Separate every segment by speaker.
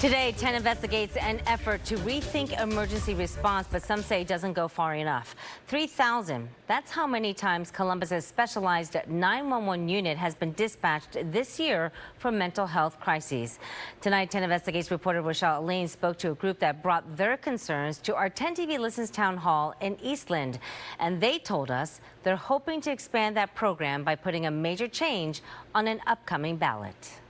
Speaker 1: Today, 10 investigates an effort to rethink emergency response, but some say it doesn't go far enough. 3,000, that's how many times Columbus's specialized 911 unit has been dispatched this year for mental health crises. Tonight, 10 investigates reporter Rochelle Elaine spoke to a group that brought their concerns to our 10 TV Listens town hall in Eastland. And they told us they're hoping to expand that program by putting a major change on an upcoming ballot.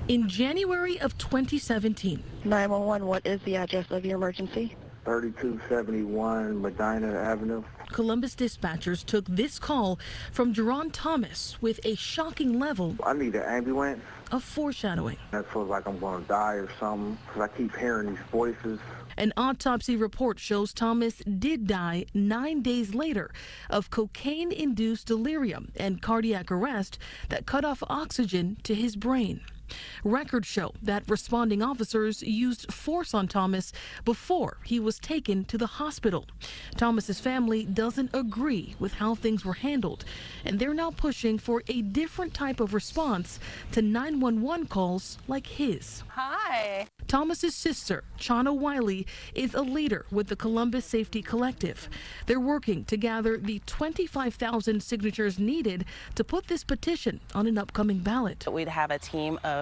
Speaker 2: In January of 2017.
Speaker 3: 911, what is the address of your emergency?
Speaker 4: 3271 Medina Avenue.
Speaker 2: Columbus dispatchers took this call from Jerron Thomas with a shocking level
Speaker 4: I need an ambulance.
Speaker 2: of foreshadowing.
Speaker 4: That feels like I'm going to die or something because I keep hearing these voices.
Speaker 2: An autopsy report shows Thomas did die 9 days later of cocaine-induced delirium and cardiac arrest that cut off oxygen to his brain. Records show that responding officers used force on Thomas before he was taken to the hospital. Thomas's family doesn't agree with how things were handled, and they're now pushing for a different type of response to 911 calls like his.
Speaker 5: Hi.
Speaker 2: Thomas's sister, Chana Wiley, is a leader with the Columbus Safety Collective. They're working to gather the 25,000 signatures needed to put this petition on an upcoming ballot.
Speaker 5: We'd have a team of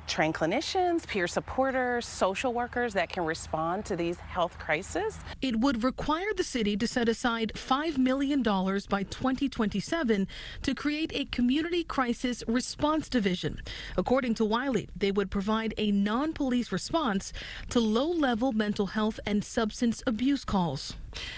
Speaker 5: trained clinicians, peer supporters, social workers that can respond to these health crises.
Speaker 2: It would require the city to set aside $5 million by 2027 to create a community crisis response division. According to Wiley, they would provide a non-police response to low-level mental health and substance abuse calls.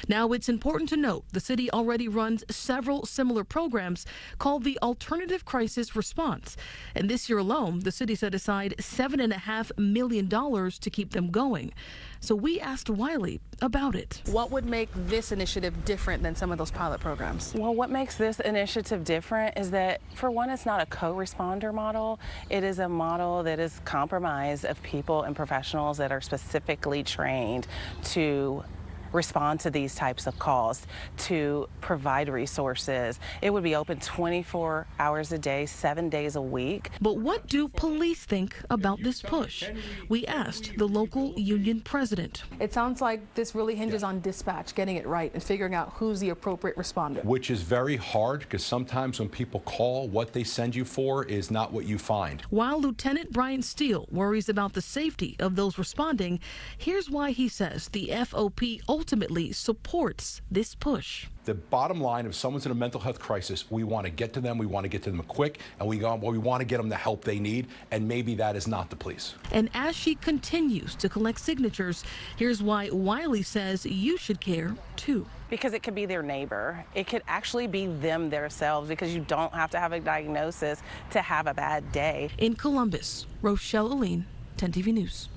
Speaker 2: Now, it's important to note the city already runs several similar programs called the Alternative Crisis Response. And this year alone, the city set aside $7.5 million to keep them going. So we asked Wiley about it.
Speaker 6: What would make this initiative different than some of those pilot programs?
Speaker 5: Well, what makes this initiative different is that, for one, it's not a co-responder model. It is a model that is comprised of people and professionals that are specifically trained to respond to these types of calls, to provide resources. It would be open 24 hours a day, 7 days a week.
Speaker 2: But what do police think about this push? We asked the local union president.
Speaker 6: It sounds like this really hinges on dispatch, getting it right and figuring out who's the appropriate responder.
Speaker 7: Which is very hard because sometimes when people call, what they send you for is not what you find.
Speaker 2: While Lieutenant Brian Steele worries about the safety of those responding, here's why he says the FOP ultimately supports this push.
Speaker 7: The bottom line, if someone's in a mental health crisis, we want to get to them, we want to get to them quick, and we want to get them the help they need, and maybe that is not the police.
Speaker 2: And as she continues to collect signatures, here's why Wiley says you should care too.
Speaker 5: Because it could be their neighbor. It could actually be them themselves, because you don't have to have a diagnosis to have a bad day.
Speaker 2: In Columbus, Rochelle Elaine, 10 TV News.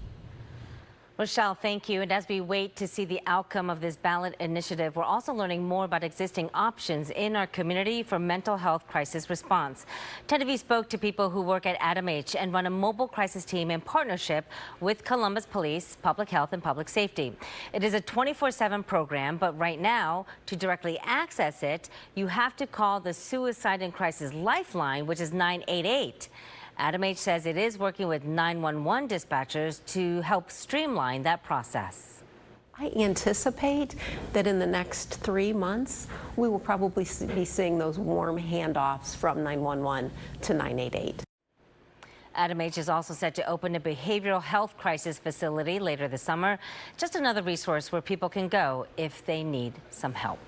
Speaker 1: Rochelle, thank you. And as we wait to see the outcome of this ballot initiative, we're also learning more about existing options in our community for mental health crisis response. 10 TV spoke to people who work at Adam H and run a mobile crisis team in partnership with Columbus Police, Public Health and Public Safety. It is a 24/7 program, but right now, to directly access it, you have to call the Suicide and Crisis Lifeline, which is 988. Adam H says it is working with 911 dispatchers to help streamline that process.
Speaker 8: I anticipate that in the next 3 months, we will probably be seeing those warm handoffs from 911 to 988.
Speaker 1: Adam H is also set to open a behavioral health crisis facility later this summer. Just another resource where people can go if they need some help.